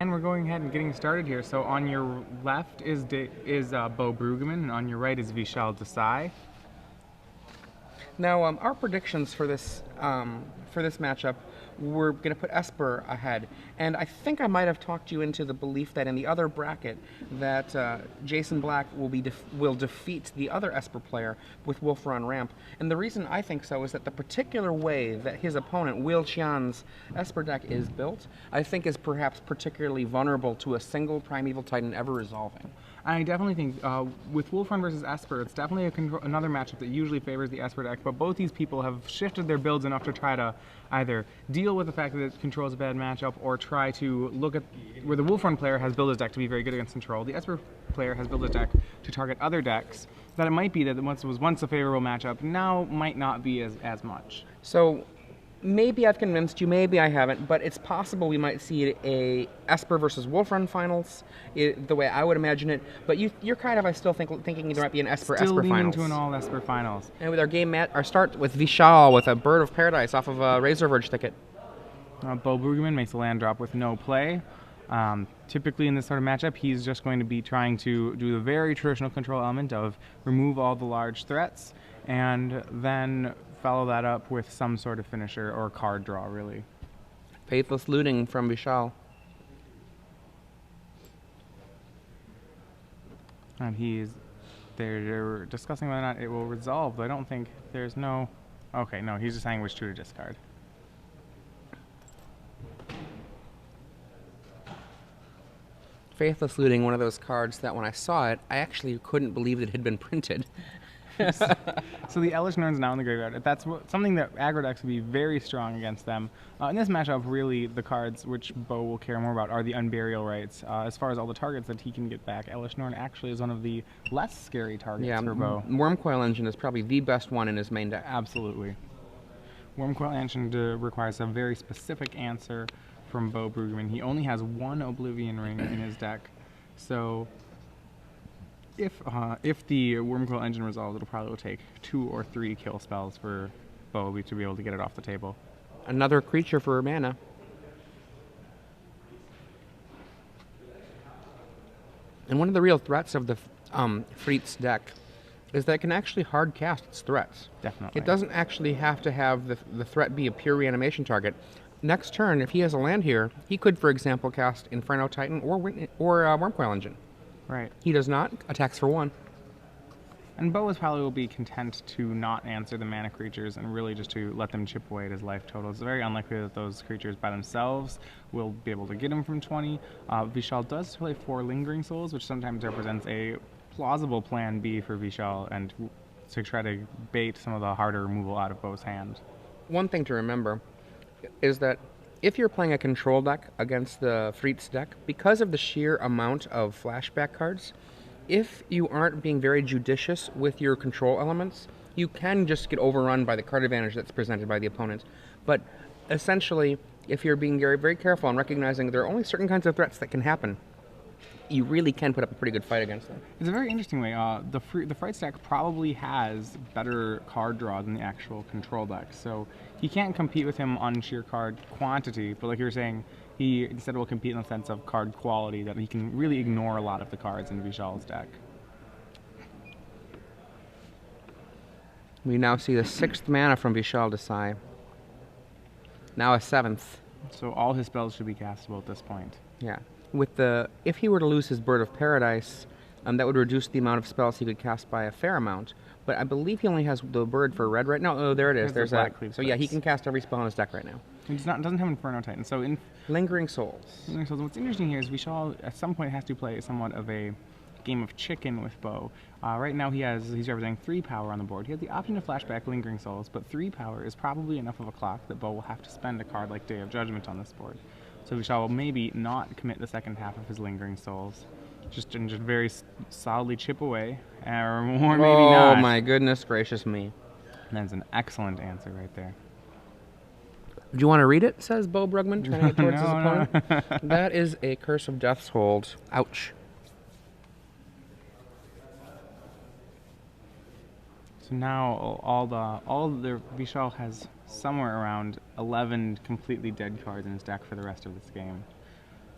And we're going ahead and getting started here. So on your left is Beaux Bruggman, and on your right is Vishaal Desai. Now, our predictions for this matchup, we're going to put Esper ahead, and I think I might have talked you into the belief that in the other bracket that Jason Black will defeat the other Esper player with Wolfer on ramp. And the reason I think so is that the particular way that his opponent Will Qian's Esper deck is built, I think is perhaps particularly vulnerable to a single Primeval Titan ever resolving. I definitely think with Wolfrun versus Esper, it's definitely another matchup that usually favors the Esper deck, but both these people have shifted their builds enough to try to either deal with the fact that it controls a bad matchup or try to look at where the Wolfrun player has built his deck to be very good against control. The Esper player has built his deck to target other decks that it might be that once was once a favorable matchup, now might not be as much. So maybe I've convinced you, maybe I haven't, but it's possible we might see a Esper versus Wolfrun finals, the way I would imagine it. But you're kind of, I still thinking there might be an Esper Still finals. to an all Esper finals. And with our start with Vishaal with a Bird of Paradise off of a Razor Verge Thicket. Beaux Bruggman makes a land drop with no play. Typically in this sort of matchup, he's just going to be trying to do the very traditional control element of remove all the large threats and then follow that up with some sort of finisher or card draw, really. Faithless Looting from Vishaal. And they're discussing whether or not it will resolve, but I don't think there's no... Okay, no, he's just saying which two to discard. Faithless Looting, one of those cards that when I saw it, I actually couldn't believe that it had been printed. So the Elish Nirn's now in the graveyard. That's something that aggro decks would be very strong against them. In this matchup, really, the cards which Beaux will care more about are the Unburial Rights. As far as all the targets that he can get back, Elish Nirn actually is one of the less scary targets for Beaux. Wormcoil Engine is probably the best one in his main deck. Absolutely. Wormcoil Engine requires a very specific answer from Beaux Bruggman. He only has one Oblivion Ring in his deck, so if the Wormcoil Engine resolves, it'll probably take 2 or 3 kill spells for Beaux to be able to get it off the table. Another creature for mana. And one of the real threats of the Freet's deck is that it can actually hard cast its threats. Definitely. It doesn't actually have to have the threat be a pure reanimation target. Next turn, if he has a land here, he could, for example, cast Inferno Titan or Wormcoil Engine. Right. He does not. Attacks for 1. And Beaux probably will be content to not answer the mana creatures and really just to let them chip away at his life total. It's very unlikely that those creatures by themselves will be able to get him from 20. Vishaal does play 4 Lingering Souls, which sometimes represents a plausible plan B for Vishaal and to try to bait some of the harder removal out of Beau's hand. One thing to remember is that if you're playing a control deck against the Freet's deck, because of the sheer amount of flashback cards, if you aren't being very judicious with your control elements, you can just get overrun by the card advantage that's presented by the opponent. But essentially, if you're being very, very careful and recognizing there are only certain kinds of threats that can happen, you really can put up a pretty good fight against them. It's a very interesting way. The Fright deck probably has better card draw than the actual control deck, so he can't compete with him on sheer card quantity, but like you were saying, he instead will compete in the sense of card quality, that he can really ignore a lot of the cards in Vishaal's deck. We now see the 6th mana from Vishaal Desai. Now a 7th. So all his spells should be castable at this point. Yeah. If he were to lose his Bird of Paradise, that would reduce the amount of spells he could cast by a fair amount. But I believe he only has the bird for red right now. Oh, there it is. There's that. So yeah, he can cast every spell in his deck right now. He doesn't have Inferno Titan. So Lingering Souls. What's interesting here is Vishaal at some point has to play somewhat of a game of chicken with Beaux. Right now he's representing 3 power on the board. He has the option to flashback Lingering Souls, but 3 power is probably enough of a clock that Beaux will have to spend a card like Day of Judgment on this board. So Vishaal will maybe not commit the second half of his Lingering Souls. Just very solidly chip away, or maybe not. Oh my goodness gracious me. That's an excellent answer right there. Do you want to read it, says Beaux Bruggman, trying to get towards his No. opponent? That is a Curse of Death's Hold. Ouch. So now all the Vishaal has somewhere around 11 completely dead cards in his deck for the rest of this game,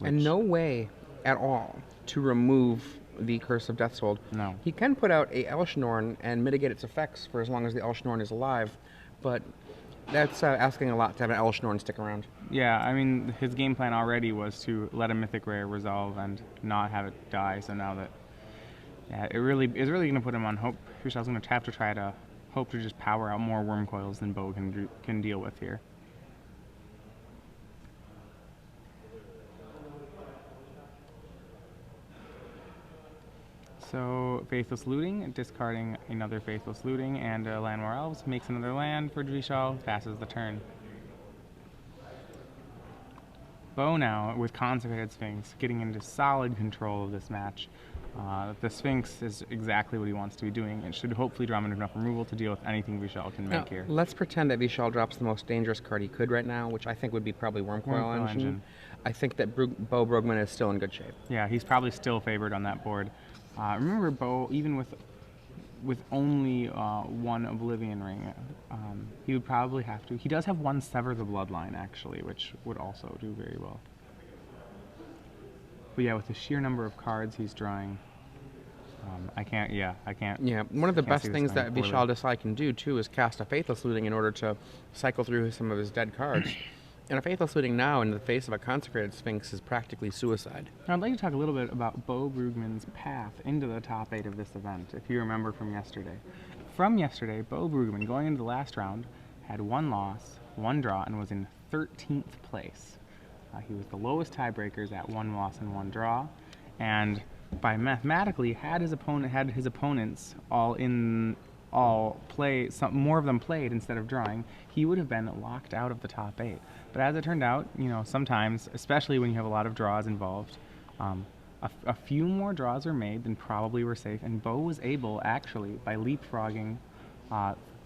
And no way at all to remove the Curse of Death's Hold. No. He can put out a Elshnorn and mitigate its effects for as long as the Elshnorn is alive, but that's asking a lot to have an Elshnorn stick around. Yeah, I mean, his game plan already was to let a Mythic Rare resolve and not have it die, so now that... Yeah, it's really going to put him on hope. Vishaal's going to have to try to hope to just power out more Worm Coils than Beaux can deal with here. So, Faithless Looting, discarding another Faithless Looting, and Landmore Elves makes another land for Vishaal, passes the turn. Beaux now, with Consecrated Sphinx, getting into solid control of this match. The Sphinx is exactly what he wants to be doing. It should hopefully draw him enough removal to deal with anything Vishaal can make here. Let's pretend that Vishaal drops the most dangerous card he could right now, which I think would be probably Wormcoil Engine. I think that Beaux Bruggman is still in good shape. Yeah, he's probably still favored on that board. Remember, Beaux, even with only one Oblivion Ring, he would probably have to... He does have one Sever the Bloodline, actually, which would also do very well. But yeah, with the sheer number of cards he's drawing, I can't... Yeah, one of the best things that Vishaal Desai can do, too, is cast a Faithless Looting in order to cycle through some of his dead cards. And a Faithless Looting now in the face of a Consecrated Sphinx is practically suicide. Now, I'd like to talk a little bit about Beaux Bruggman's path into the top 8 of this event, if you remember from yesterday. From yesterday, Beaux Bruggman, going into the last round, had 1 loss, 1 draw, and was in 13th place. He was the lowest tiebreakers at 1 loss and 1 draw, and by mathematically had his opponents all play, more of them played instead of drawing, he would have been locked out of the top 8. But as it turned out, sometimes, especially when you have a lot of draws involved, a few more draws were made than probably were safe, and Beaux was able, actually, by leapfrogging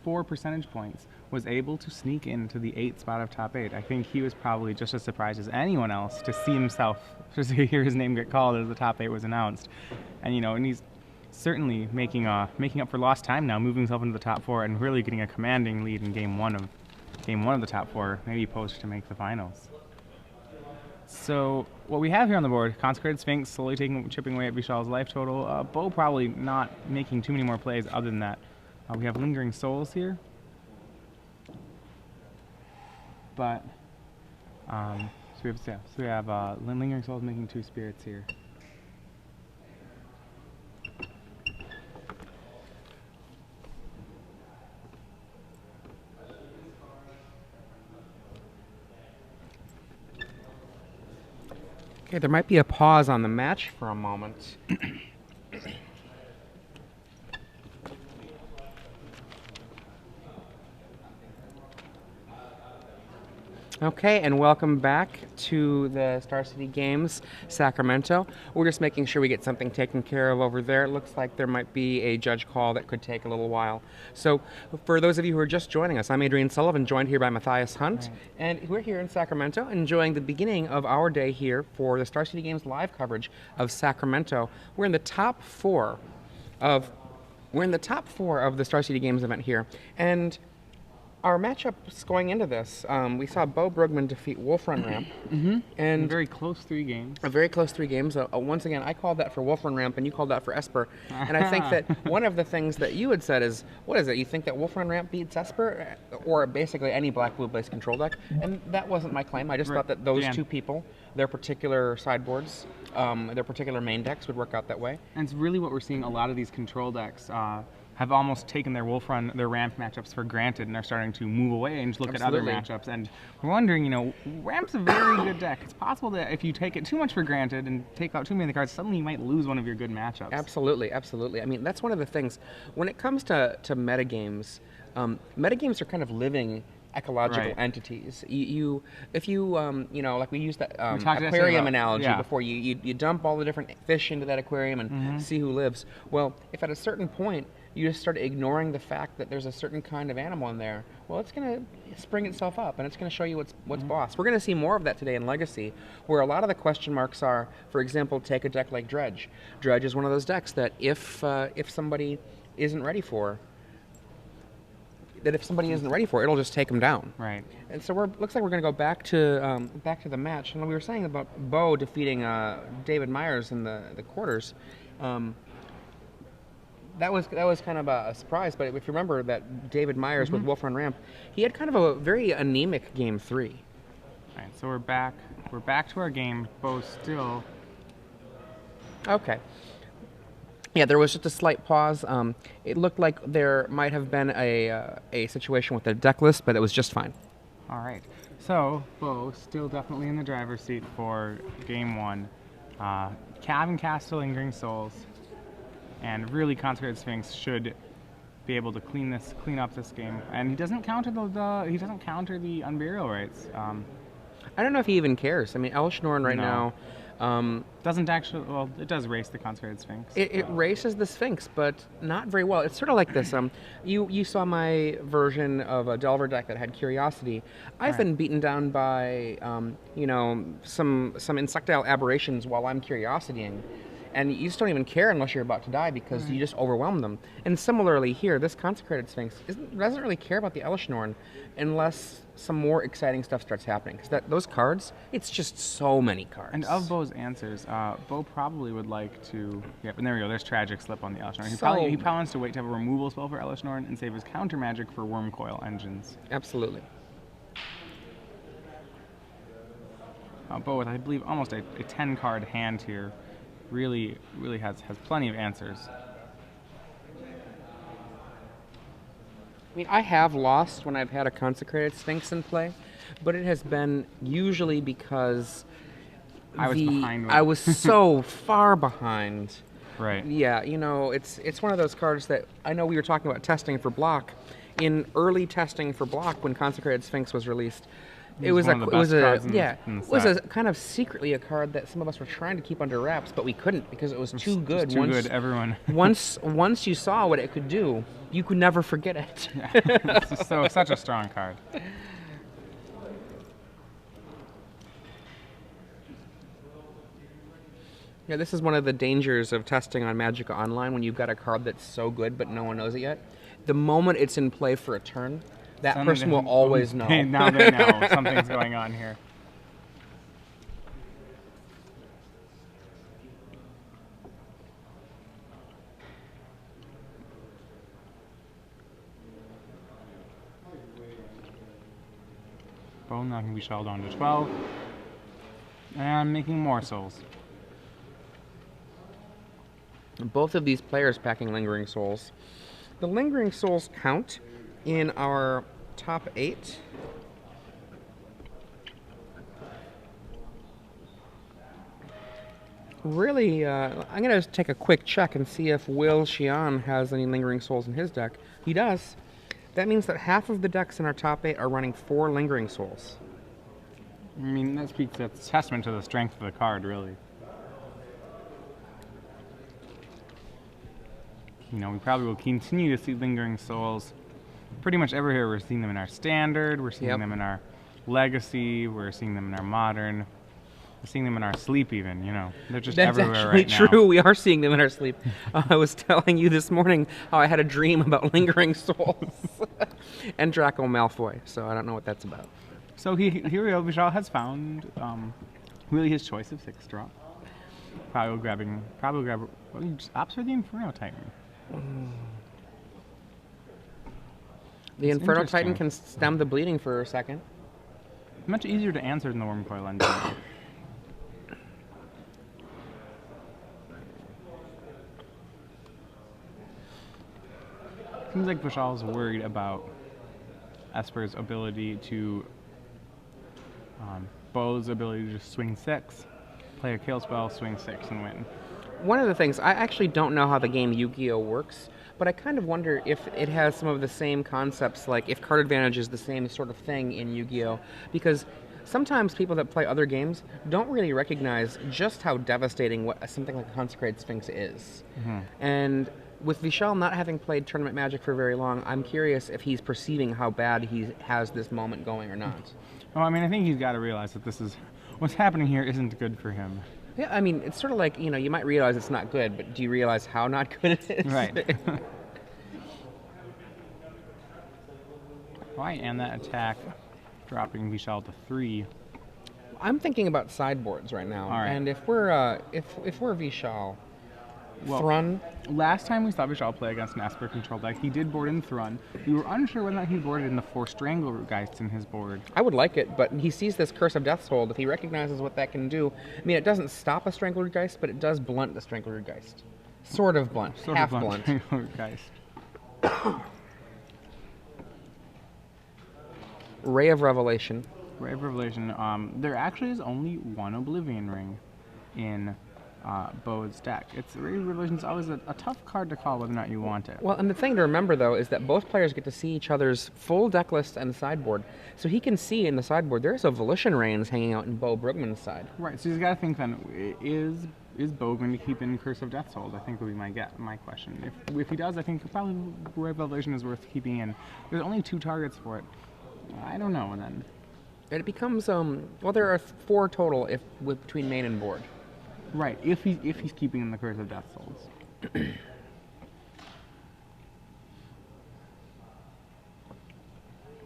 4 percentage points, was able to sneak into the 8th spot of top 8. I think he was probably just as surprised as anyone else to hear his name get called as the top 8 was announced. And he's certainly making up for lost time now, moving himself into the top 4 and really getting a commanding lead in game one of the top 4, maybe post to make the finals. So what we have here on the board, Consecrated Sphinx slowly chipping away at Vishaal's life total. Beaux probably not making too many more plays other than that. We have Lingering Souls here, but so we have Lingering Souls making 2 spirits here. Okay, there might be a pause on the match for a moment. Okay, and welcome back to the Star City Games, Sacramento. We're just making sure we get something taken care of over there. It looks like there might be a judge call that could take a little while. So, for those of you who are just joining us, I'm Adrian Sullivan, joined here by Matthias Hunt, and we're here in Sacramento, enjoying the beginning of our day here for the Star City Games live coverage of Sacramento. We're in the top 4 of the Star City Games event here, and our matchups going into this, we saw Beaux Bruggman defeat Wolfrun Ramp. And a very close 3 games. A very close 3 games. Once again, I called that for Wolfrun Ramp, and you called that for Esper. And I think that one of the things that you had said is, what is it? You think that Wolfrun Ramp beats Esper, or basically any black-blue-based control deck? And that wasn't my claim. I just thought that those 2 people, their particular sideboards, their particular main decks would work out that way. And it's really what we're seeing. A lot of these control decks have almost taken their their Ramp matchups for granted and are starting to move away and look at other matchups. And we're wondering, Ramp's a very good deck. It's possible that if you take it too much for granted and take out too many of the cards, suddenly you might lose one of your good matchups. Absolutely, absolutely. I mean, that's one of the things. When it comes to metagames, metagames are kind of living ecological entities. If you like we used that aquarium analogy before. You dump all the different fish into that aquarium and see who lives. Well, if at a certain point you just start ignoring the fact that there's a certain kind of animal in there, well, it's going to spring itself up, and it's going to show you what's boss. We're going to see more of that today in Legacy, where a lot of the question marks are, for example, take a deck like Dredge. Dredge is one of those decks that if somebody isn't ready for, that if somebody isn't ready for it, it'll just take them down. Right. And so looks like we're going to go back to the match. And we were saying about Beaux defeating David Myers in the quarters. That was kind of a surprise. But if you remember that David Myers with Wolf on ramp, he had kind of a very anemic game 3. All right. So we're back. We're back to our game. Beaux still. Okay. Yeah, there was just a slight pause. It looked like there might have been a situation with the deck list, but it was just fine. All right. So Beaux still definitely in the driver's seat for game 1. Cav cast Lingering Souls, and really Consecrated Sphinx should be able to clean up this game. And he doesn't counter the Unburial Rites. I don't know if he even cares. I mean, Elshnorn right now. Doesn't actually. Well, it does race the Consecrated Sphinx. It races the Sphinx, but not very well. It's sort of like this. You saw my version of a Delver deck that had Curiosity. I've been beaten down by some insectile aberrations while I'm Curiositying, and you just don't even care unless you're about to die because you just overwhelm them. And similarly here, this Consecrated Sphinx doesn't really care about the Elshnorn unless some more exciting stuff starts happening. Because those cards, it's just so many cards. And of Beau's answers, Beaux probably would like to... Yep, and there we go. There's Tragic Slip on the Elshnorn. He probably wants to wait to have a removal spell for Elshnorn and save his counter magic for Wormcoil Engines. Absolutely. Beaux with, I believe, almost a 10-card hand here, really has plenty of answers. I mean, I have lost when I've had a Consecrated Sphinx in play, but it has been usually because I was behind. I was so far behind. Right. Yeah, it's one of those cards that I know we were talking about testing for block. In early testing for block, when Consecrated Sphinx was released, it was a kind of secretly a card that some of us were trying to keep under wraps, but we couldn't because it was too good. Too good, everyone. once you saw what it could do, you could never forget it. It's such a strong card. Yeah, this is one of the dangers of testing on Magic Online when you've got a card that's so good but no one knows it yet. The moment it's in play for a turn, that person will always know. Now they know something's going on here. Beaux knocking Vishaal down to 12. And making more souls. Both of these players packing Lingering Souls. The Lingering Souls count in our top 8. Really, I'm going to take a quick check and see if Will Xian has any Lingering Souls in his deck. He does. That means that half of the decks in our top 8 are running 4 Lingering Souls. I mean, that's testament to the strength of the card, really. We probably will continue to see Lingering Souls pretty much everywhere. We're seeing them in our Standard, we're seeing them in our Legacy, we're seeing them in our Modern, we're seeing them in our Sleep even, They're just everywhere right now. That's true, we are seeing them in our Sleep. I was telling you this morning how I had a dream about Lingering Souls and Draco Malfoy, so I don't know what that's about. So here we go, Vishaal has found really his choice of 6-drop. Probably grab opts for the Inferno Titan. The Inferno Titan can stem the bleeding for a second. Much easier to answer than the Wormcoil Engine. Seems like Vishaal's worried about Esper's ability to, Beau's ability to just swing 6, play a kill spell, swing 6, and win. One of the things, I actually don't know how the game Yu-Gi-Oh works, but I kind of wonder if it has some of the same concepts, like if card advantage is the same sort of thing in Yu-Gi-Oh, because sometimes people that play other games don't really recognize just how devastating what something like a Consecrated Sphinx is. Mm-hmm. And with Vishaal not having played Tournament Magic for very long, I'm curious if he's perceiving how bad he has this moment going or not. Well, I mean, I think he's got to realize that what's happening here isn't good for him. Yeah, I mean, it's sort of like, you might realize it's not good, but do you realize how not good it is? Right. Right, and that attack dropping Vishaal to 3. I'm thinking about sideboards right now, All right. and if we're Vishaal, Well, Thrun. Last time we saw Vishaal play against an Esper control deck, he did board in Thrun. We were unsure whether or not he boarded in the 4 Strangleroot Geists in his board. I would like it, but he sees this Curse of Death's Hold. If he recognizes what that can do, I mean, it doesn't stop a Strangleroot Geist, but it does blunt the Strangleroot Geist. Sort of blunt, half blunt. Strangleroot Geist. Ray of Revelation. Ray of Revelation. There actually is only one Oblivion Ring in Beaux' deck. Ray of Revelation is always a tough card to call whether or not you want it. Well, and the thing to remember, though, is that both players get to see each other's full deck list and sideboard. So he can see in the sideboard there's a Volition Reigns hanging out in Beaux Bruggman's side. Right, so he's got to think then, is Beaux going to keep in Curse of Death's Hold? I think would be my question. If he does, I think probably Ray of Revelation is worth keeping in. There's only 2 targets for it. I don't know then. And it becomes, well, there are 4 total between main and board. Right, if he's keeping in the Curse of Death's Holds. And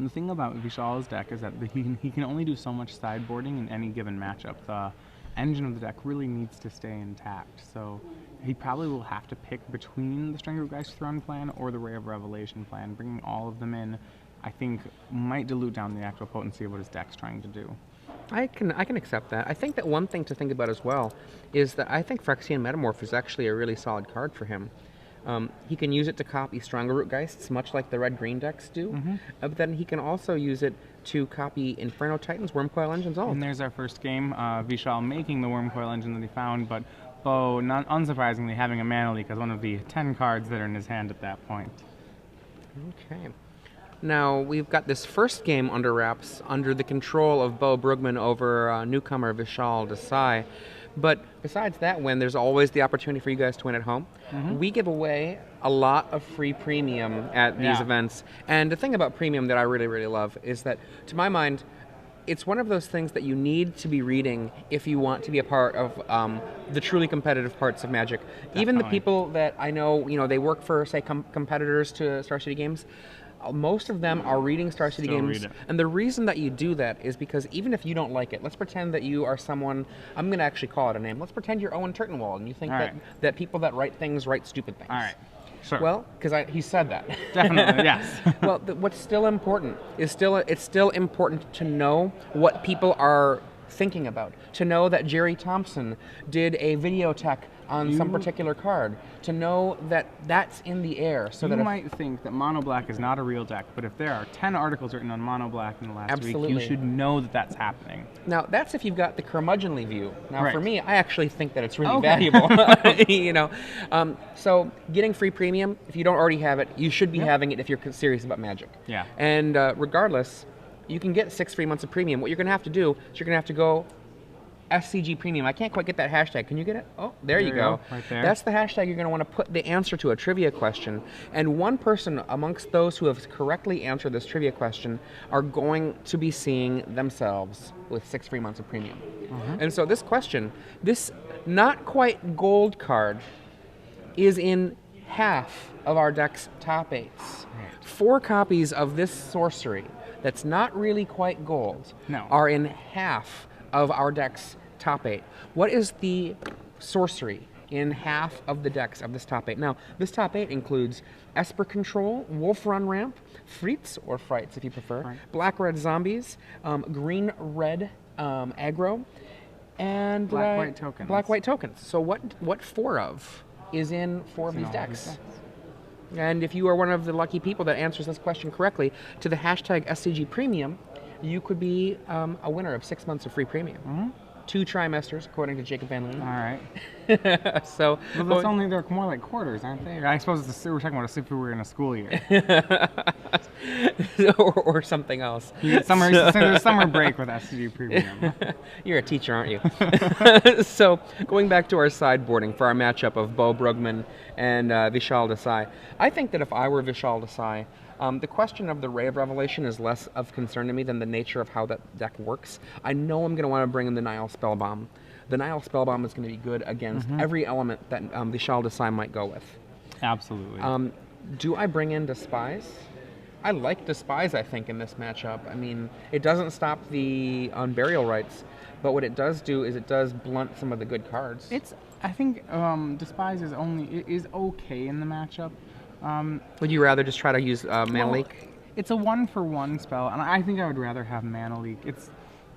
the thing about Vishaal's deck is that he can only do so much sideboarding in any given matchup. The engine of the deck really needs to stay intact, so he probably will have to pick between the Strangleroot Geist Thrun plan or the Ray of Revelation plan. Bringing all of them in, I think, might dilute down the actual potency of what his deck's trying to do. I can accept that. I think that one thing to think about as well is that I think Phyrexian Metamorph is actually a really solid card for him. He can use it to copy Strangleroot Geists, much like the red-green decks do, but then he can also use it to copy Inferno Titans, Wormcoil Engines, all. And there's our first game, Vishaal making the Wormcoil Engine that he found, but Beaux, unsurprisingly, having a mana leak as one of the 10 cards that are in his hand at that point. Okay. Now, we've got this first game under wraps under the control of Beaux Bruggman over newcomer Vishaal Desai. But besides that win, there's always the opportunity for you guys to win at home. We give away a lot of free premium at these events. And the thing about premium that I really, really love is that, to my mind, it's one of those things that you need to be reading if you want to be a part of the truly competitive parts of Magic. Definitely. Even the people that I know, they work for, say, competitors to Star City Games, most of them are reading Star City Games, and the reason that you do that is because even if you don't like it, let's pretend that you are someone, I'm going to actually call it a name, let's pretend you're Owen Turtenwald, and you think that people that write things write stupid things. All right. Sure. Well, because he said that. Definitely, yes. Well, what's still important is it's still important to know what people are thinking about, to know that Jerry Thompson did a video tech on some particular card, to know that that's in the air. So you might think that Mono Black is not a real deck, but if there are 10 articles written on Mono Black in the last week, you should know that that's happening. Now, that's if you've got the curmudgeonly view. Now, for me, I actually think that it's really Okay. valuable. So getting free premium, if you don't already have it, you should be having it if you're serious about Magic. Yeah. And regardless, you can get 6 free months of premium. What you're going to have to do is you're going to have to go SCG Premium. I can't quite get that hashtag. Can you get it? Oh, there you go. Right there. That's the hashtag you're going to want to put the answer to a trivia question. And one person amongst those who have correctly answered this trivia question are going to be seeing themselves with 6 free months of premium. And so this question, this not quite gold card, is in half of our deck's top 8s. 4 copies of this sorcery that's not really quite gold are in half of our deck's top 8. What is the sorcery in half of the decks of this top 8? Now, this top 8 includes Esper Control, Wolf Run Ramp, Frites, or Frights if you prefer, Black-Red Zombies, Green-Red Aggro, and Black-White Tokens. Black-White Tokens. So what 4 of is in 4 of these decks? And if you are one of the lucky people that answers this question correctly to the hashtag SCG Premium, you could be a winner of 6 months of free premium. 2 trimesters, according to Jacob Van Loon. All right. So, well, that's only, they're more like quarters, aren't they? I suppose we're talking about as if we were in a school year. or something else. There's summer break with SCG Premium. You're a teacher, aren't you? So, going back to our sideboarding for our matchup of Beaux Bruggman and Vishaal Desai, I think that if I were Vishaal Desai, the question of the Ray of Revelation is less of concern to me than the nature of how that deck works. I know I'm going to want to bring in the Nile Spellbomb. The Nile Spellbomb is going to be good against every element that Vishaal Desai might go with. Absolutely. Do I bring in Despise? I like Despise, I think, in this matchup. I mean, it doesn't stop the Unburial Rights, but what it does do is it does blunt some of the good cards. I think Despise is okay in the matchup. Would you rather just try to use Mana Leak? It's a 1-for-1 spell, and I think I would rather have Mana Leak. It's,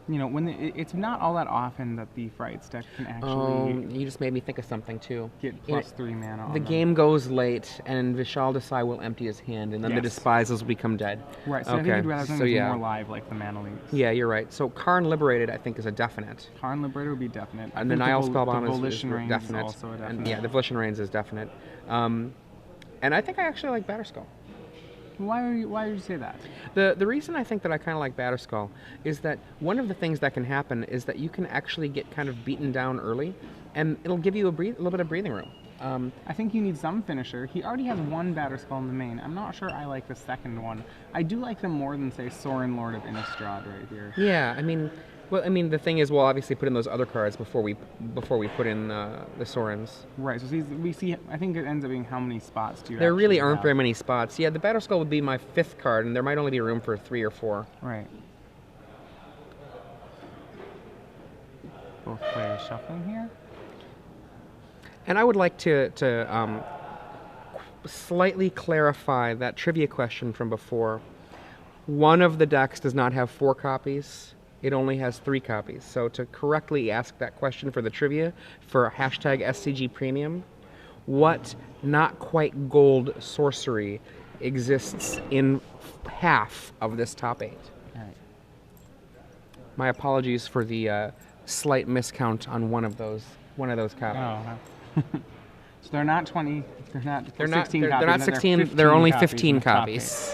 it's not all that often that the Frights deck can actually. You just made me think of something too. Get +3 mana. The game goes late, and Vishaal Desai will empty his hand, and then the Despises will become dead. Right. So I think you'd rather something more live, like the Mana Leaks. Yeah, you're right. So Karn Liberated, I think, is a definite. Karn Liberated would be definite. And the Nile Spellbound is definite. definite. Also a definite. And yeah, the Volition Reigns is definite. And I think I actually like Batterskull. Why did you say that? The reason I think that I kind of like Batterskull is that one of the things that can happen is that you can actually get kind of beaten down early, and it'll give you a little bit of breathing room. I think you need some finisher. He already has one Batterskull in the main. I'm not sure I like the second one. I do like them more than, say, Sorin, Lord of Innistrad right here. Yeah, I mean, the thing is, we'll obviously put in those other cards before we put in the Sorins. Right. So we see. I think it ends up being how many spots do you? There really aren't very many spots. Yeah, the Batterskull would be my 5th card, and there might only be room for 3 or 4. Right. Both players shuffling here. And I would like to slightly clarify that trivia question from before. One of the decks does not have 4 copies. It only has 3 copies. So to correctly ask that question for the trivia, for #SCG Premium, what not quite gold sorcery exists in half of this top 8? All right. My apologies for the slight miscount on one of those copies. Oh. So they're not 20. They're not 16 copies. They're not 16. They're only 15 copies.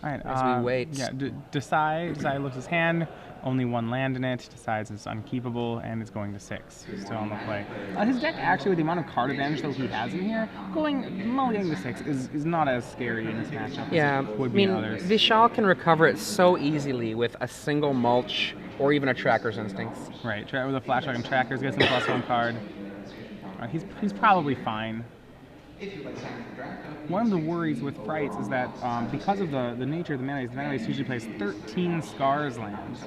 All right. As we wait. Yeah. Desai looks his hand. Only 1 land in it. Decides it's unkeepable and it's going to 6. Still on the play. His deck actually, with the amount of card advantage that he has in here, mulliganing to 6 is not as scary in this matchup as it would be in others. Vishaal can recover it so easily with a single mulch or even a Tracker's Instincts. Right. With a Flash Dragon Trackers, gets him +1 card. He's probably fine. One of the worries with Frights is that because of the nature of the mana base usually plays 13 Scars lands.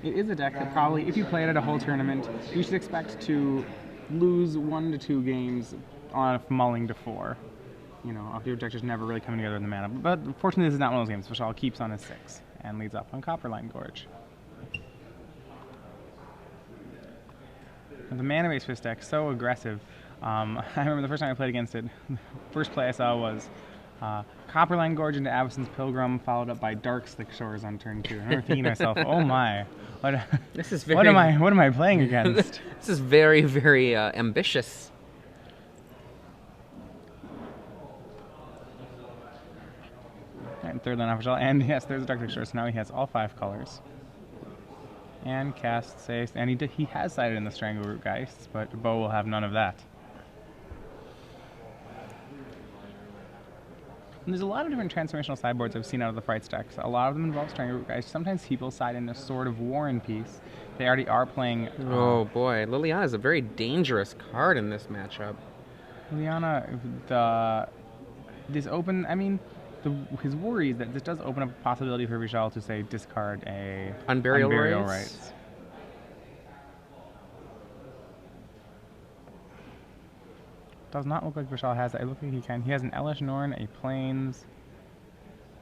It is a deck that probably, if you play it at a whole tournament, you should expect to lose 1 to 2 games on mulling to 4. If your deck just never really coming together in the mana. But fortunately, this is not one of those games. Vishaal keeps on his 6 and leads off on Copperline Gorge. And the mana base for this deck is so aggressive. I remember the first time I played against it, the first play I saw was Copperline Gorge into Avacyn's Pilgrim, followed up by Dark Slick Shores on turn 2. I remember thinking to myself, oh my, what am I playing against? This is very, very ambitious. And third line off Vishaal, and yes, there's a Dark Slick Shores, so now he has all 5 colors. And casts and he has sided in the Strangleroot Geists, but Beaux will have none of that. And there's a lot of different transformational sideboards I've seen out of the Frights decks. A lot of them involve Strangleroot Geists. Sometimes people side in a sort of War and Peace. They already are playing... oh boy, Liliana is a very dangerous card in this matchup. Liliana, his worry is that this does open up a possibility for Vishaal to, say, discard a Unburial Rights. Does not look like Vishaal has that. It looks like he can. He has an Elesh Norn, a Plains,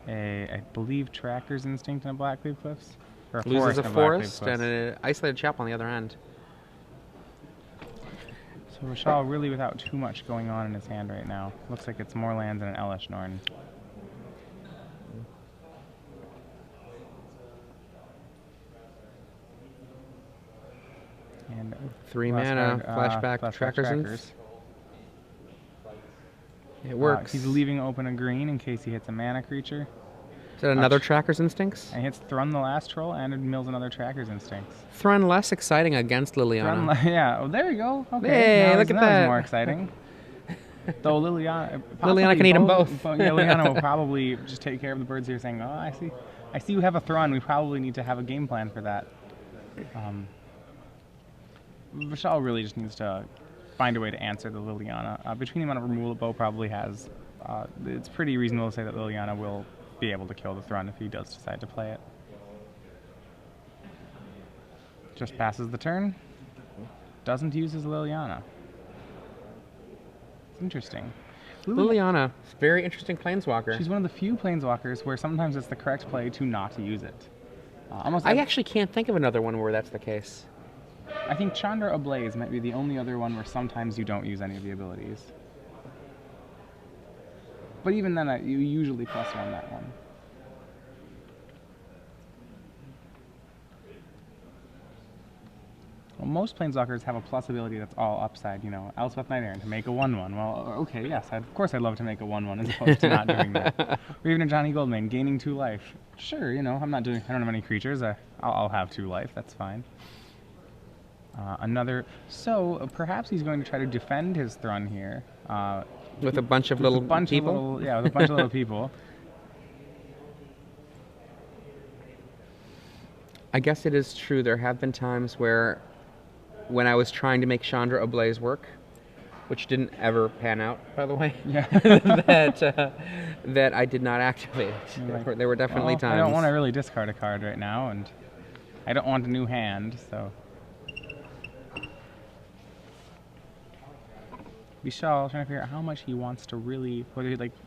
I believe, Tracker's Instinct, and a Blackcleave Cliffs. Or Loses a forest and an Isolated Chapel on the other end. So Vishaal really without too much going on in his hand right now. Looks like it's more lands than an Elesh Norn. And 3 mana, flashback, Trackers. It works. He's leaving open a green in case he hits a mana creature. Is that another Tracker's Instincts? And he hits Thrun the last troll, and it mills another Tracker's Instincts. Thrun less exciting against Liliana. Yeah, oh, there we go. Okay. Hey, look at that. Was more exciting. Though Liliana can eat them both. Liliana will probably just take care of the birds here, saying, "Oh, I see. I see you have a Thrawn. We probably need to have a game plan for that. Vishaal really just needs to find a way to answer the Liliana. Between the amount of removal that Beaux probably has, it's pretty reasonable to say that Liliana will be able to kill the Thrawn if he does decide to play it. Just passes the turn. Doesn't use his Liliana. It's interesting. Liliana, very interesting planeswalker. She's one of the few planeswalkers where sometimes it's the correct play to not to use it. I actually can't think of another one where that's the case. I think Chandra Ablaze might be the only other one where sometimes you don't use any of the abilities. But even then, you usually +1 that one. Well, most planeswalkers have a plus ability that's all upside, you know, Elspeth Knight Errant to make a 1/1. Well, okay, yes, of course I'd love to make a 1/1 as opposed to not doing that. Or even a Johnny Goldmane gaining 2 life. Sure, you know, I don't have any creatures. I'll have 2 life, that's fine. So perhaps he's going to try to defend his Thrawn here. With a bunch of little people? With a bunch of little people. I guess it is true. There have been times where, when I was trying to make Chandra Ablaze work, which didn't ever pan out, by the way, Yeah. that I did not activate. There were definitely times. I don't want to really discard a card right now, and I don't want a new hand, so. Vishaal trying to figure out how much he wants to really,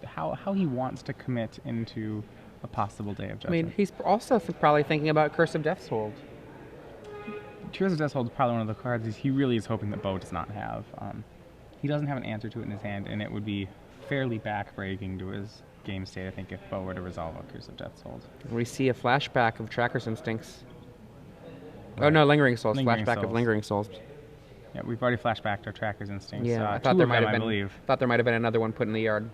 how he wants to commit into a possible Day of Judgment. I mean, he's also probably thinking about Curse of Death's Hold. Curse of Death's Hold is probably one of the cards he really is hoping that Beaux does not have. He doesn't have an answer to it in his hand, and it would be fairly backbreaking to his game state, I think, if Beaux were to resolve a Curse of Death's Hold. We see a flashback of Tracker's Instincts. Right. Oh no, Lingering Souls. Flashback of Lingering Souls. Yeah, we've already flashbacked our Tracker's Instincts. Yeah, I thought there might have been. I believe. Thought there might have been another one put in the yard.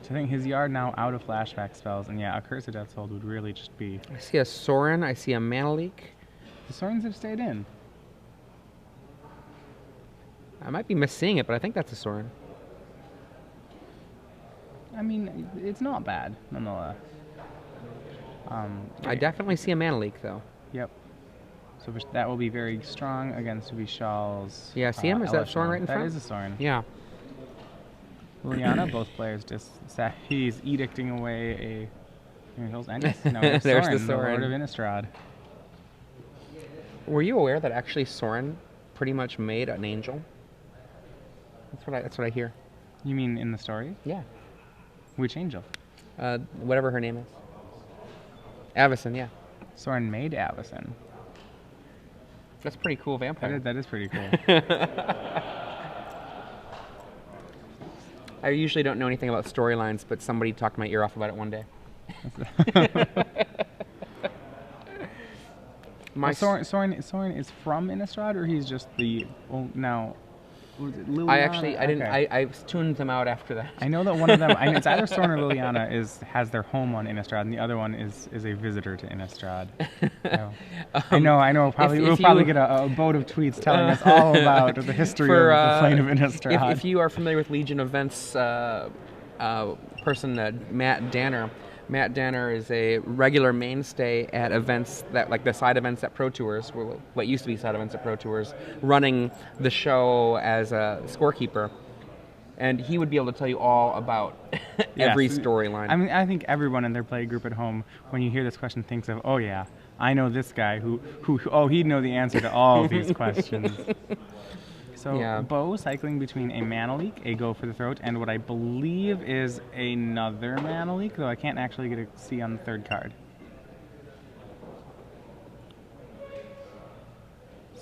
So I think his yard now out of flashback spells, and yeah, a Curse of Death's Hold would really just be. I see a Sorin. I see a Mana Leak. The Sorins have stayed in. I might be misseeing it, but I think that's a Sorin. I mean, it's not bad, nonetheless. I definitely see a Mana Leak, though. Yep. So that will be very strong against Vishaal's. Yeah, see him? Is that Sorin right in front? That is a Sorin. Yeah. Liliana, both players he's edicting away a. And yes, no, there's Sorin, the Sorin. The Lord of Innistrad. Were you aware that actually Sorin pretty much made an angel? That's what I hear. You mean in the story? Yeah. Which angel? Whatever her name is. Avacyn, yeah. Sorin made Avacyn. That's pretty cool vampire. That is pretty cool. I usually don't know anything about storylines, but somebody talked my ear off about it one day. Sorin is from Innistrad, or he's just the now. Liliana? I tuned them out after that. I know that one of them, it's either Sorin or Liliana has their home on Innistrad, and the other one is a visitor to Innistrad. So, I know. We'll probably get a boat of tweets telling us all about the history of the plane of Innistrad. If you are familiar with Legion events person, Matt Danner. Matt Danner is a regular mainstay at events like the side events at Pro Tours, what used to be side events at Pro Tours, running the show as a scorekeeper. And he would be able to tell you all about every storyline. I mean, I think everyone in their play group at home, when you hear this question, thinks of, oh yeah, I know this guy who he'd know the answer to all of these questions. So yeah. Beaux cycling between a Mana Leak, a Go for the Throat, and what I believe is another Mana Leak, though I can't actually get a see on the third card.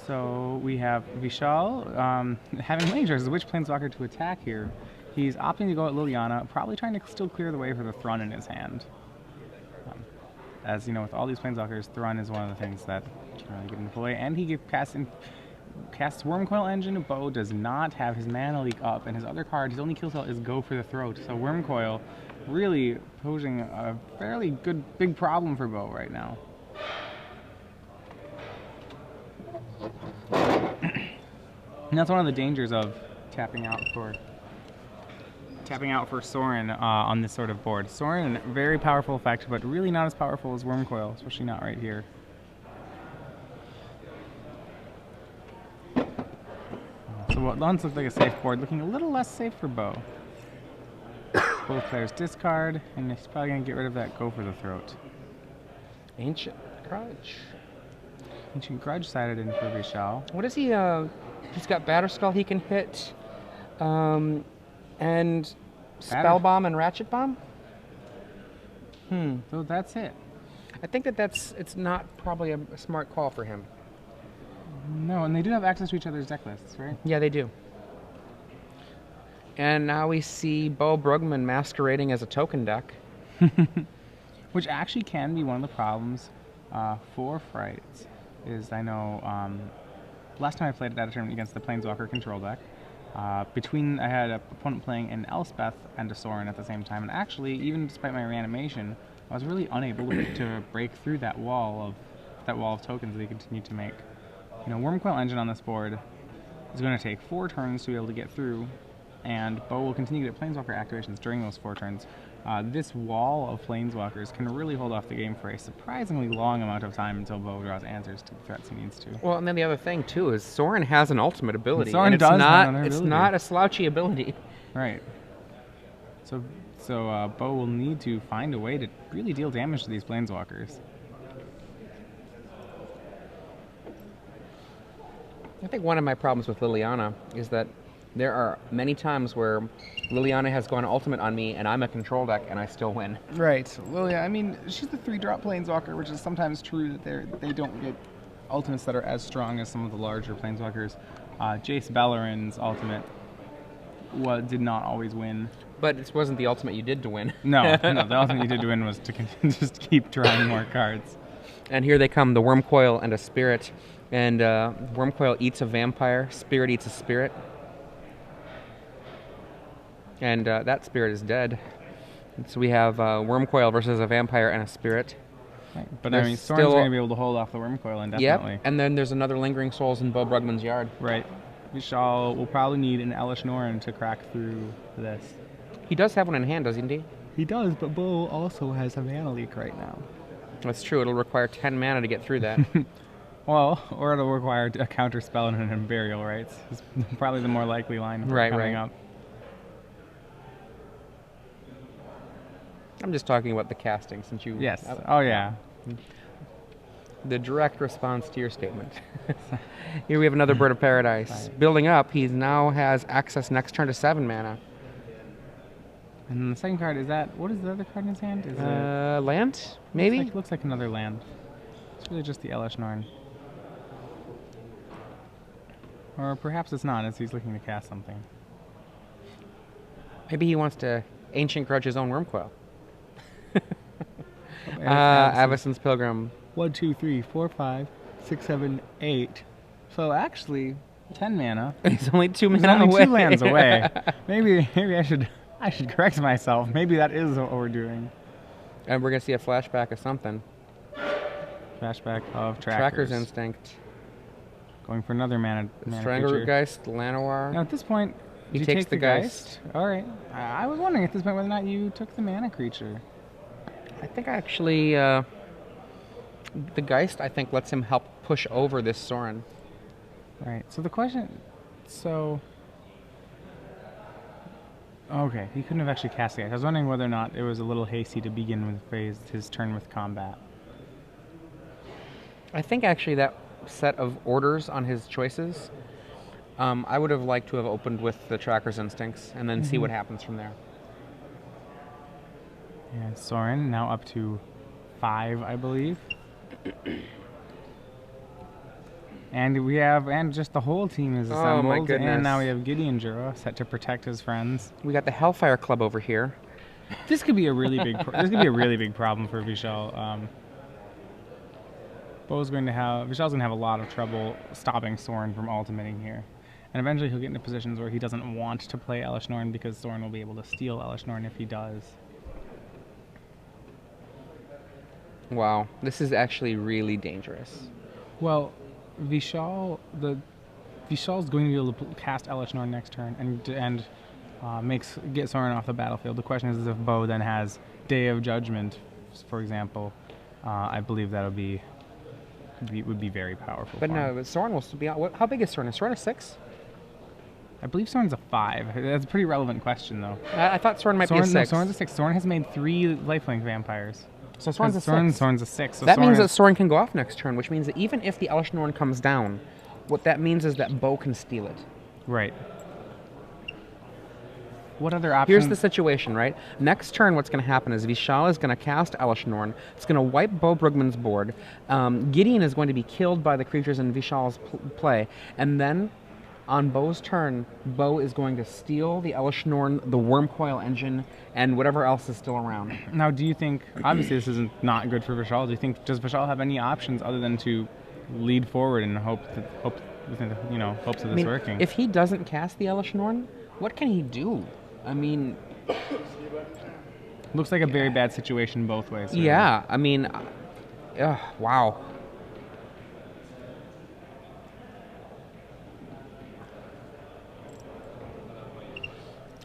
So we have Vishaal having lane choices. Which Planeswalker to attack here? He's opting to go at Liliana, probably trying to still clear the way for the Thrawn in his hand. As you know, with all these Planeswalkers, Thrawn is one of the things that can really get into play, and he casts Wormcoil Engine. Beaux does not have his Mana Leak up, and his other card, his only kill spell is Go for the Throat. So Wormcoil really posing a fairly good big problem for Beaux right now. And that's one of the dangers of tapping out for Tapping out for Sorin on this sort of board. Sorin, very powerful effect, but really not as powerful as Wormcoil, especially not right here. So what once looked like a safe board, looking a little less safe for Beaux. Both players discard, and he's probably going to get rid of that Go for the Throat. Ancient Grudge. Ancient Grudge sided in for Vishaal. What is he? He's got Batterskull he can hit, and Spell Bomb and Ratchet Bomb. So that's it. I think it's not probably a smart call for him. No, and they do have access to each other's deck lists, right? Yeah, they do. And now we see Beaux Bruggman masquerading as a token deck. Which actually can be one of the problems for Frights. I know last time I played at a tournament against the Planeswalker control deck, I had an opponent playing an Elspeth and a Sorin at the same time, and actually, even despite my reanimation, I was really unable to break through that wall of tokens that he continued to make. Wormcoil Engine on this board is going to take 4 turns to be able to get through, and Beaux will continue to get Planeswalker activations during those 4 turns. This wall of Planeswalkers can really hold off the game for a surprisingly long amount of time until Beaux draws answers to the threats he needs to. Well, and then the other thing, too, is Sorin has an ultimate ability. Sorin and does have not, another it's ability. not a slouchy ability. Right. So Beaux will need to find a way to really deal damage to these Planeswalkers. I think one of my problems with Liliana is that there are many times where Liliana has gone ultimate on me and I'm a control deck and I still win. Right. Well, yeah, I mean, she's the 3-drop Planeswalker, which is sometimes true that they don't get ultimates that are as strong as some of the larger Planeswalkers. Jace Bellerin's ultimate did not always win. But it wasn't the ultimate you did to win. No, the ultimate you did to win was to just keep drawing more cards. And here they come, the Wormcoil and a Spirit. And Wormcoil eats a vampire, Spirit eats a spirit. And that spirit is dead. So we have Wormcoil versus a vampire and a spirit. Right. But I mean, Sorin's going to be able to hold off the Wormcoil indefinitely. Yep, and then there's another Lingering Souls in Beaux Bruggman's yard. Right. Vishaal will probably need an Elesh Norn to crack through this. He does have one in hand, doesn't he? He does, but Beaux also has a mana leak right now. That's true. It'll require 10 mana to get through that. Well, or it'll require a counter spell and a burial rites. It's probably the more likely line coming up. I'm just talking about the casting since you... Yes. Oh, yeah. The direct response to your statement. Here we have another Bird of Paradise. Right. Building up, he now has access next turn to 7 mana. And then the second card, what is the other card in his hand? Is it land? Maybe? Looks like another land. It's really just the Elesh Norn. Or perhaps it's not, as he's looking to cast something. Maybe he wants to Ancient Grudge his own Wormcoil. Avacyn's Pilgrim. 1, 2, 3, 4, 5, 6, 7, 8. So actually, 10 mana. He's only 2 mana He's only away. 2 lands away. Maybe I should correct myself. Maybe that is what we're doing. And we're gonna see a flashback of something. Flashback of Tracker's Instinct. Going for another mana Strangleroot Geist, Llanowar. Now at this point, he takes the Geist. All right. I was wondering at this point whether or not you took the mana creature. I think actually the Geist, I think, lets him help push over this Sorin. Right. So the question... Okay, he couldn't have actually cast the Geist. I was wondering whether or not it was a little hasty to begin with his turn with combat. I think actually that set of orders on his choices, I would have liked to have opened with the Tracker's Instincts and then see what happens from there. Yeah, Sorin now up to 5, I believe. And just the whole team is assembled. Oh my goodness. And now we have Gideon Jura set to protect his friends. We got the Hellfire Club over here. This could be a really big problem for Vishaal. Vishaal's going to have a lot of trouble stopping Sorin from ultimating here. And eventually he'll get into positions where he doesn't want to play Elesh Norn because Sorin will be able to steal Elesh Norn if he does. Wow, this is actually really dangerous. Well, Vishal's going to be able to cast Elesh Norn next turn and get Soren off the battlefield. The question is if Beaux then has Day of Judgment, for example. I believe that would be very powerful. But for no, him. but Soren will still be out. How big is Soren? Is Soren a 6? I believe Soren's a 5. That's a pretty relevant question, though. I thought Soren might be a 6. No, Soren's a 6. Soren has made 3 lifelink vampires. So Soren's a 6. Soren's a 6. So that means that Soren can go off next turn, which means that even if the Elesh Norn comes down, what that means is that Beaux can steal it. Right. What other options? Here's the situation, right? Next turn, what's going to happen is Vishaal is going to cast Elesh Norn. It's going to wipe Beaux Bruggman's board. Gideon is going to be killed by the creatures in Vishaal's play. And then, on Beau's turn, Beaux is going to steal the Elesh Norn, the Wormcoil Engine, and whatever else is still around. Now, do you think, obviously this isn't not good for Vishaal, does Vishaal have any options other than to lead forward and hopes of this working? If he doesn't cast the Elesh Norn, what can he do? I mean... Looks like a very bad situation both ways. Really. Yeah, I mean... wow.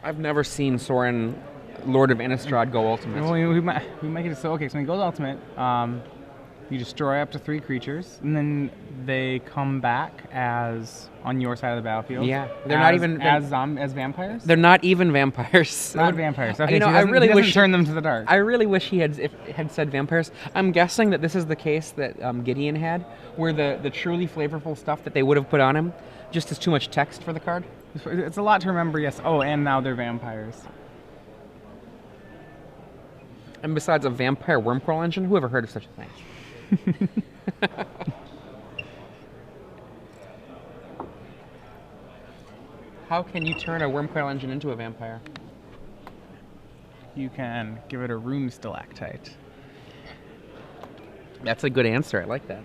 I've never seen Soren, Lord of Innistrad, go ultimate. Well, we might get it. So okay, so when he goes ultimate, you destroy up to 3 creatures, and then they come back as on your side of the battlefield. Yeah, they're not even as vampires. They're not even vampires. Not vampires. Okay, so I really wish turn them to the dark. I really wish he had said vampires. I'm guessing that this is the case that Gideon had, where the truly flavorful stuff that they would have put on him just is too much text for the card. It's a lot to remember. Yes. Oh, and now they're vampires. And besides a vampire Wormcoil Engine, who ever heard of such a thing? How can you turn a Wormcoil Engine into a vampire? You can give it a rune stalactite. That's a good answer. I like that.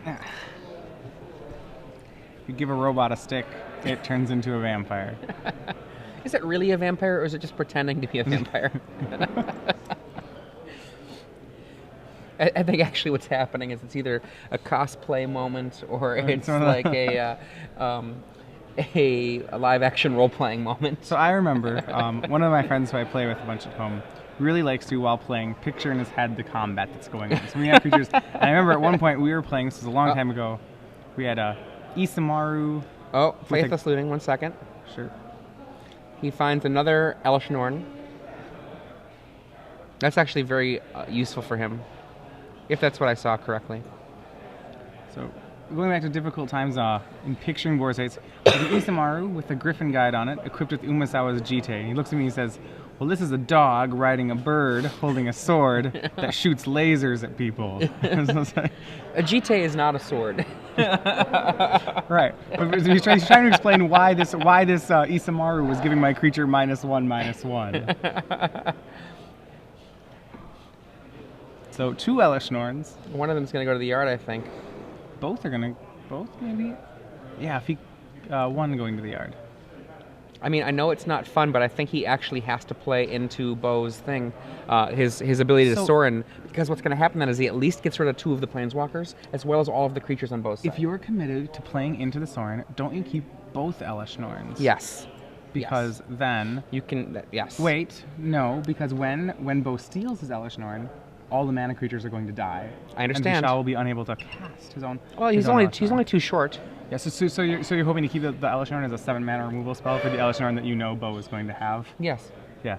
You give a robot a stick, it turns into a vampire. Is it really a vampire, or is it just pretending to be a vampire? I think actually what's happening is it's either a cosplay moment or it's like a live-action role-playing moment. So I remember one of my friends who I play with a bunch at home really likes to, while playing, picture in his head the combat that's going on. So we have creatures. And I remember at one point we were playing, this was a long time ago, we had Isamaru. Oh, Faithless Looting, 1 second. Sure. He finds another Elesh Norn. That's actually very useful for him, if that's what I saw correctly. So, going back to difficult times in picturing board states, the Isamaru with a Griffin Guide on it, equipped with Umasawa's Jite. He looks at me and says, well, this is a dog riding a bird holding a sword that shoots lasers at people. A Jite is not a sword. Right. But he's trying to explain why this Isamaru was giving my creature -1/-1. So 2 Elesh Norns. One of them's going to go to the yard, I think. Both maybe? Yeah, if he, one going to the yard. I mean, I know it's not fun, but I think he actually has to play into Beau's thing, his ability to Soren, because what's going to happen then is he at least gets rid of 2 of the Planeswalkers, as well as all of the creatures on Beau's side. If you're committed to playing into the Soren, don't you keep both Elesh Norns? Yes. Because then... You can, yes. Wait, no, because when Beaux steals his Elesh Norn, all the mana creatures are going to die. I understand. And Vishaal will be unable to cast his own. Well, he's only too short. Yeah, so you're hoping to keep the Elesh Norn as a 7 mana removal spell for the Elesh Norn that you know Beaux is going to have. Yes. Yeah.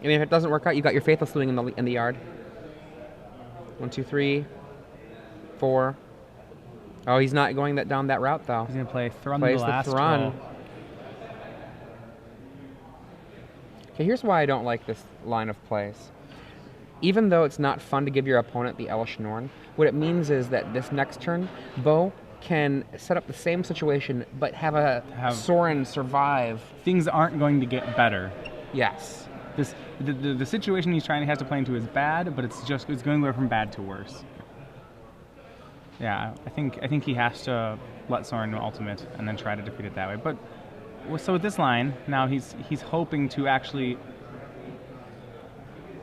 And if it doesn't work out, you got your Faithless Looting in the yard. 1, 2, 3, 4. Oh, he's not going down that route though. He's gonna play Thrun Plays the last Thrun. roll. Okay, here's why I don't like this line of plays. Even though it's not fun to give your opponent the Elesh Norn, what it means is that this next turn, Beaux can set up the same situation, but have Soren survive. Things aren't going to get better. Yes. The situation he's trying to have to play into is bad, but it's going to go from bad to worse. Yeah, I think he has to let Soren ultimate and then try to defeat it that way. But so with this line, now he's hoping to actually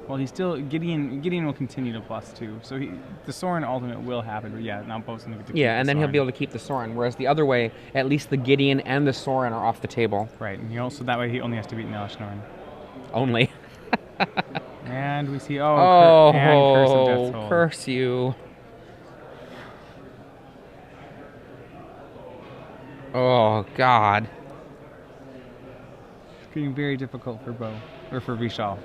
Well, he's still Gideon will continue to +2, so the Sorin ultimate will happen. But yeah, now Beau's gonna get to keep Yeah, and the then he'll Sorin. be able to keep the Sorin. Whereas the other way, at least the Gideon and the Sorin are off the table. Right, and he also that way he only has to beat Nilashnorin. Only. And we see and Curse of Death's Hold. Curse you. Oh God. It's getting very difficult for Beaux or for Vishaal.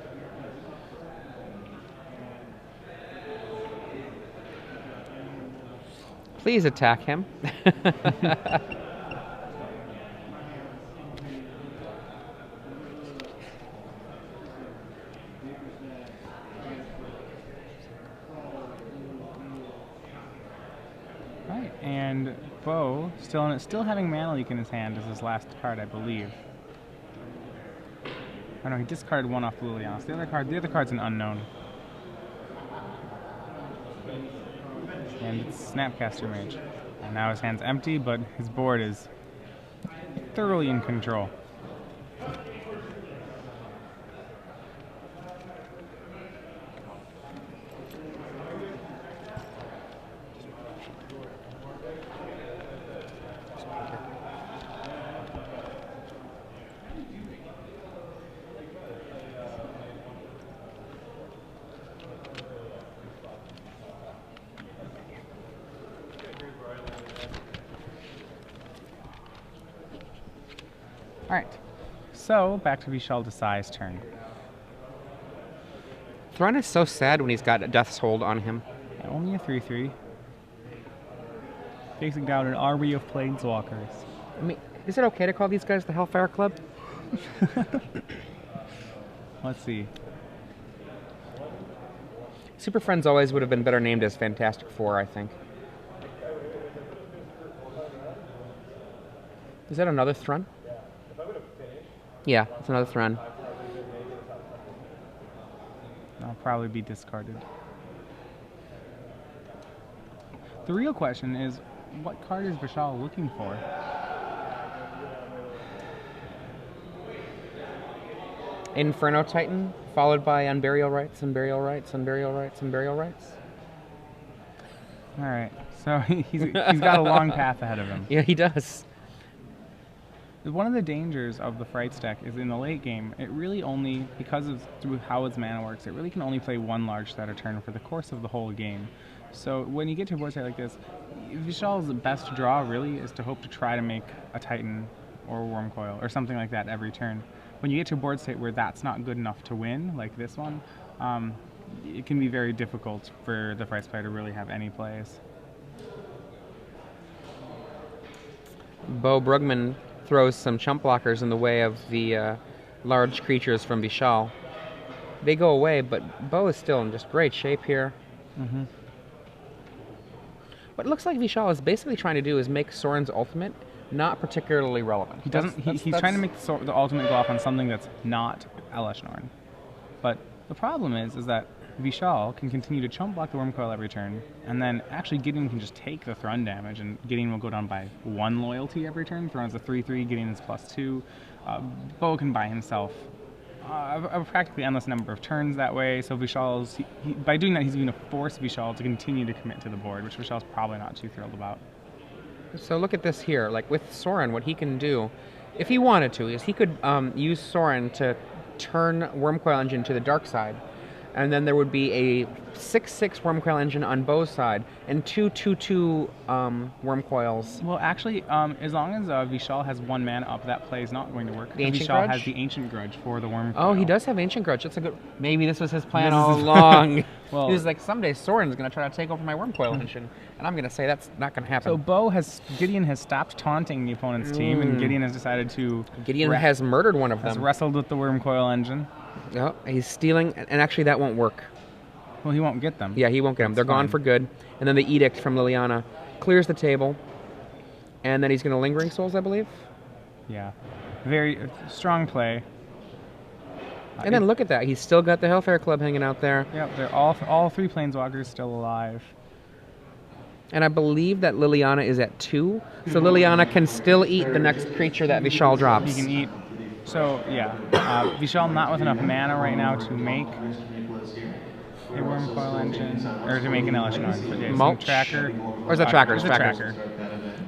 Please attack him. Right, and Beaux still having Mana Leak in his hand as his last card, I believe. Oh no, he discarded one off Liliana. The other card's an unknown. And it's Snapcaster Mage. And now his hand's empty, but his board is thoroughly in control. Alright, so back to Vishaal Desai's turn. Thrun is so sad when he's got a Death's Hold on him. Only a 3/3. Facing down an army of planeswalkers. I mean, is it okay to call these guys the Hellfire Club? Let's see. Super Friends always would have been better named as Fantastic Four, I think. Is that another Thrun? Yeah, it's another Thrun. I'll probably be discarded. The real question is, what card is Vishaal looking for? Inferno Titan, followed by Unburial Rites, Unburial Rites, Unburial Rites, Unburial Rites. Alright, so he's got a long path ahead of him. Yeah, he does. One of the dangers of the Frights deck is in the late game, it really only, because of how its mana works, it really can only play one large set a turn for the course of the whole game. So when you get to a board state like this, Vishaal's best draw really is to hope to try to make a Titan or a Wormcoil or something like that every turn. When you get to a board state where that's not good enough to win, like this one, it can be very difficult for the Frights player to really have any plays. Beaux Bruggman throws some chump blockers in the way of the large creatures from Vishaal. They go away, but Beaux is still in just great shape here. Mm-hmm. What it looks like Vishaal is basically trying to do is make Sorin's ultimate not particularly relevant. He doesn't. He's trying to make the ultimate go off on something that's not Nilashnorin. But the problem is that Vishaal can continue to chump block the Wormcoil every turn, and then actually Gideon can just take the Thrun damage, and Gideon will go down by 1 loyalty every turn. Thrun's a 3/3, Gideon is +2. Beaux can buy himself a practically endless number of turns that way, so Vishaal's, by doing that, he's going to force Vishaal to continue to commit to the board, which Vishaal's probably not too thrilled about. So look at this here. Like with Sorin, what he can do, if he wanted to, is he could use Sorin to turn Wormcoil Engine to the dark side, and then there would be a 6/6 Wormcoil Engine on Beau's side and 2/2/2 Wormcoils. Well, actually, as long as Vishaal has 1 mana up, that play is not going to work. The Ancient Vishaal Grudge? has the Ancient Grudge for the Wormcoil. Oh, he does have Ancient Grudge. That's a good. Maybe this was his plan This is all his- along. Well- He was like, someday Sorin's going to try to take over my Wormcoil Engine, and I'm going to say that's not going to happen. So Gideon has stopped taunting the opponent's team, and Gideon has decided to Gideon has murdered one of has them. wrestled with the Wormcoil Engine. Oh, he's stealing, and actually that won't work. Well, he won't get them. Yeah, he won't get them. They're gone fine. for good. And then the Edict from Liliana clears the table, and then he's going to Lingering Souls, I believe. Yeah. Very strong play. And then look at that. He's still got the Hellfire Club hanging out there. Yeah, they're all 3 planeswalkers still alive. And I believe that Liliana is at 2, so Liliana can still eat the next creature that Vishaal drops. He can eat. So, yeah. Vishaal not with enough mana right now to make A worm coil engine, or to make an Elish Norn. Okay, Mulch? tracker. Or is that tracker? It's a Trackers. tracker.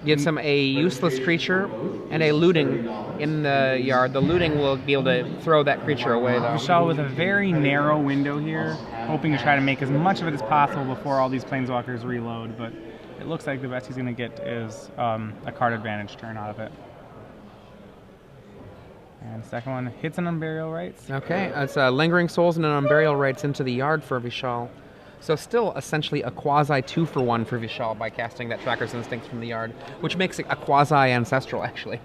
Gets him a useless creature and a looting in the yard. The looting will be able to throw that creature away, though. Vishaal with a very narrow window here, hoping to try to make as much of it as possible before all these planeswalkers reload, but it looks like the best he's going to get is a card advantage turn out of it. And the second one hits an Unburial Rites. Okay, it's Lingering Souls and an Unburial Rites into the yard for Vishaal. So still essentially a quasi 2-for-1 for Vishaal by casting that Tracker's Instincts from the yard, which makes it a quasi ancestral, actually.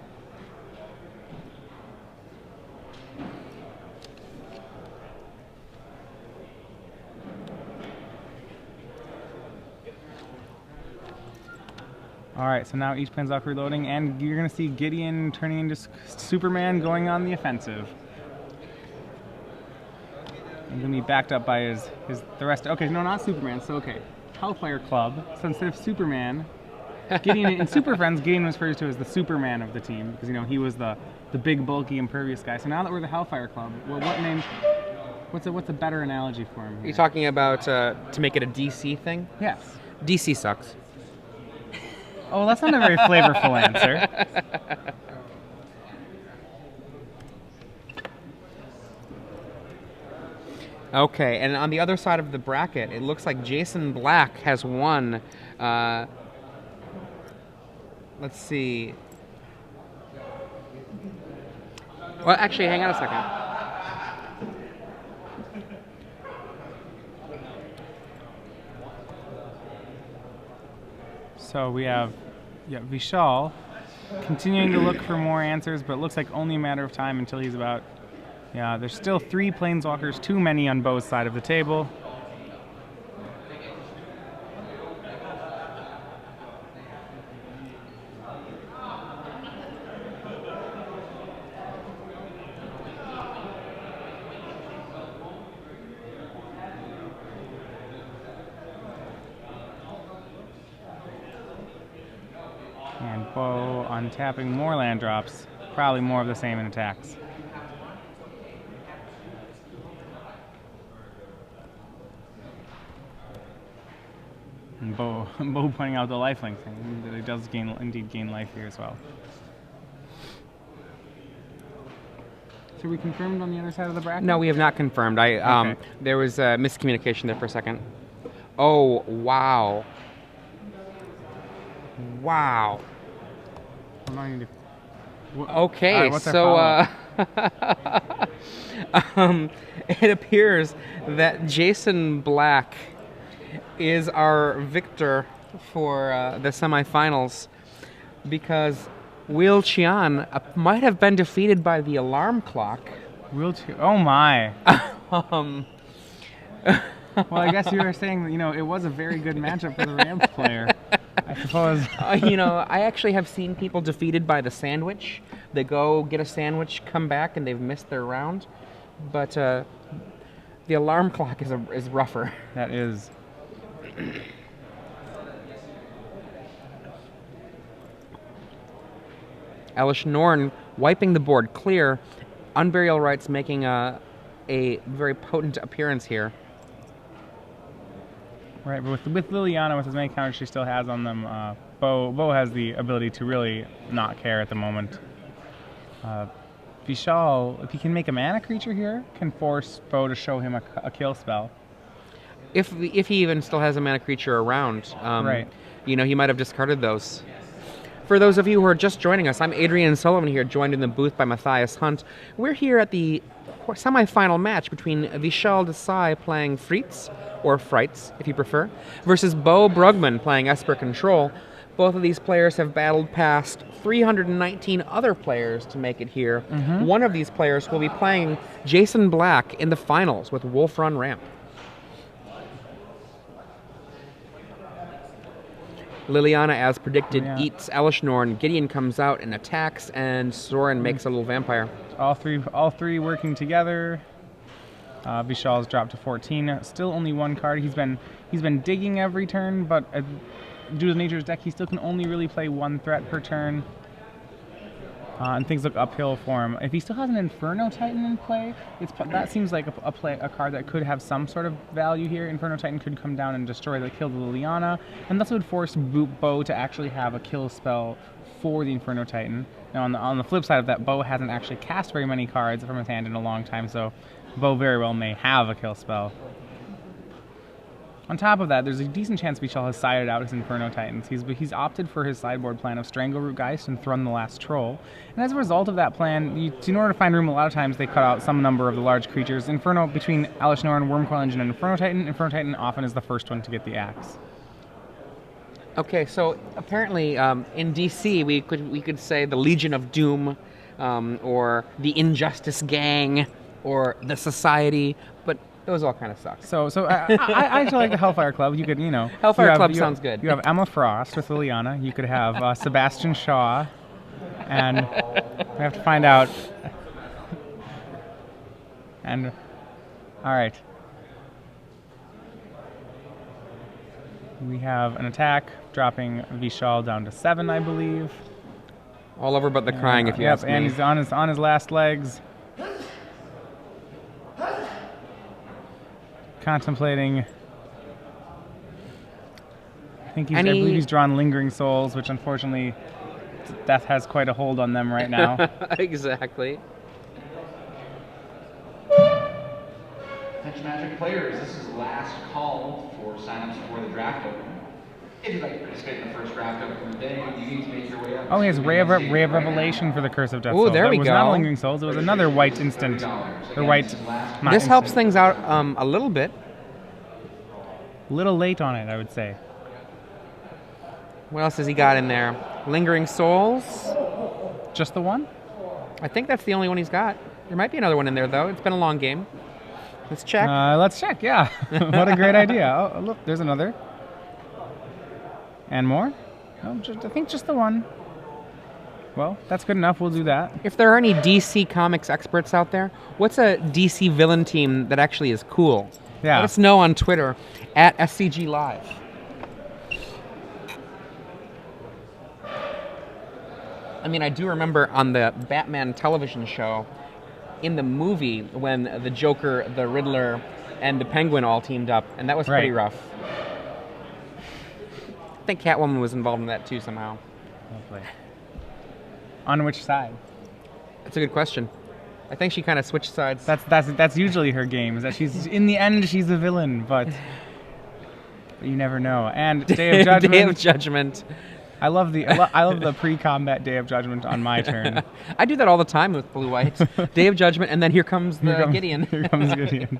Alright, so now each planeswalker reloading, and you're going to see Gideon turning into Superman going on the offensive. And going to be backed up by the rest. Okay, no, not Superman. So, okay, Hellfire Club. So instead of Superman, Gideon in Super Friends, Gideon was referred to as the Superman of the team because he was the big, bulky, impervious guy. So now that we're the Hellfire Club, well, what name? What's a better analogy for him? You're talking about to make it a DC thing? Yes. DC sucks. Oh, that's not a very flavorful answer. Okay, and on the other side of the bracket, it looks like Jason Black has won. Let's see. Well, actually, hang on a second. So we have Vishaal continuing to look for more answers, but it looks like only a matter of time until he's about... Yeah, there's still 3 planeswalkers too many on Beau's side of the table. And Beaux untapping more land drops, probably more of the same in attacks. And Beaux pointing out the lifelink thing, that he does indeed gain life here as well. So we confirmed on the other side of the bracket? No, we have not confirmed. Okay. There was a miscommunication there for a second. Oh, wow. Wow. Okay, right, so it appears that Jason Black is our victor for the semifinals because Will Qian might have been defeated by the alarm clock. Oh my. um, Well, I guess you were saying that, it was a very good matchup for the Rams player. I suppose. I actually have seen people defeated by the sandwich. They go get a sandwich, come back, and they've missed their round. But the alarm clock is rougher. That is. Elish Norn wiping the board clear. Unburial Rites making a very potent appearance here. Right, but with Liliana, with as many counters she still has on them, Beaux has the ability to really not care at the moment. Vishaal, if he can make a mana creature here, can force Beaux to show him a kill spell. If he even still has a mana creature around, right. He might have discarded those. For those of you who are just joining us, I'm Adrian Sullivan here, joined in the booth by Matthias Hunt. We're here at the semi-final match between Vishaal Desai playing Fritz, or Frights, if you prefer, versus Beaux Bruggman playing Esper Control. Both of these players have battled past 319 other players to make it here. Mm-hmm. One of these players will be playing Jason Black in the finals with Wolf Run Ramp. Liliana, as predicted, eats Elish Norn. Gideon comes out and attacks, and Soren makes a little vampire. All three working together. Vishaal's dropped to 14. Still only one card. He's been digging every turn, but due to the nature of his deck, he still can only really play one threat per turn. And things look uphill for him. If he still has an Inferno Titan in play, that seems like a card that could have some sort of value here. Inferno Titan could come down and kill the Liliana, and thus would force Beaux to actually have a kill spell for the Inferno Titan. Now on the flip side of that, Beaux hasn't actually cast very many cards from his hand in a long time, so Beaux very well may have a kill spell. On top of that, there's a decent chance Vishaal has sided out his Inferno Titans. He's opted for his sideboard plan of Strangleroot Geist and Thrun the Last Troll. And as a result of that plan, in order to find room, a lot of times they cut out some number of the large creatures. Inferno, between Alish Norn, Wormcoil Engine, and Inferno Titan often is the first one to get the axe. Okay, so apparently in DC we could say the Legion of Doom, or the Injustice Gang, or the Society, but those all kind of suck. So I actually like the Hellfire Club. You could, Hellfire Club sounds good. You have Emma Frost with Liliana. You could have Sebastian Shaw, and we have to find out. And all right, we have an attack dropping Vishaal down to 7, I believe. All over but the crying, if you ask me. And he's on his last legs. Contemplating. I believe he's drawn Lingering Souls, which unfortunately death has quite a hold on them right now. Exactly. Attention Magic players, this is the last call for signups before the draft open. If you'd like to participate in the first draft open of the day, you need to make your way up. Oh, he has Ray of Revelation for the Curse of Death Soul. There we go. That was not Lingering Souls, it was another white instant. Or white. This helps things out a little bit. Little late on it, I would say. What else has he got in there? Lingering Souls? Just the one? I think that's the only one he's got. There might be another one in there, though. It's been a long game. Let's check. Let's check, yeah. What a great idea. Oh, look, there's another. And more? No, I think just the one. Well, that's good enough. We'll do that. If there are any DC Comics experts out there, what's a DC villain team that actually is cool? Yeah. Let us know on Twitter at SCG Live. I mean, I do remember on the Batman television show, in the movie, when the Joker, the Riddler, and the Penguin all teamed up, and that was pretty rough. I think Catwoman was involved in that too somehow. Lovely. On which side? That's a good question. I think she kind of switched sides. That's usually her game. Is that she's in the end she's a villain, but you never know. And Day of Judgment. Day of Judgment. I love the pre-combat Day of Judgment on my turn. I do that all the time with blue white. Day of Judgment, and then here comes Gideon. Here comes Gideon.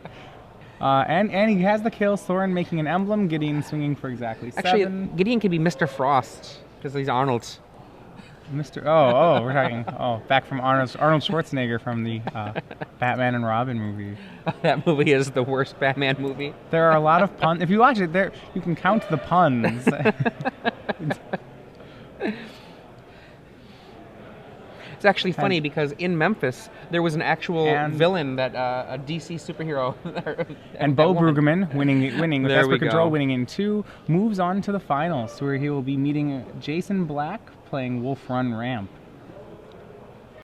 And he has the kill. Thorin making an emblem. Gideon swinging for exactly 7. Actually, Gideon could be Mr. Frost because he's Arnold. We're talking back from Arnold Schwarzenegger from the Batman and Robin movie. That movie is the worst Batman movie. There are a lot of puns. If you watch it, you can count the puns. It's actually funny because in Memphis there was an actual villain that a DC superhero. And Beaux Bruggman winning with Esper Control, winning in 2, moves on to the finals, where he will be meeting Jason Black playing Wolf Run Ramp.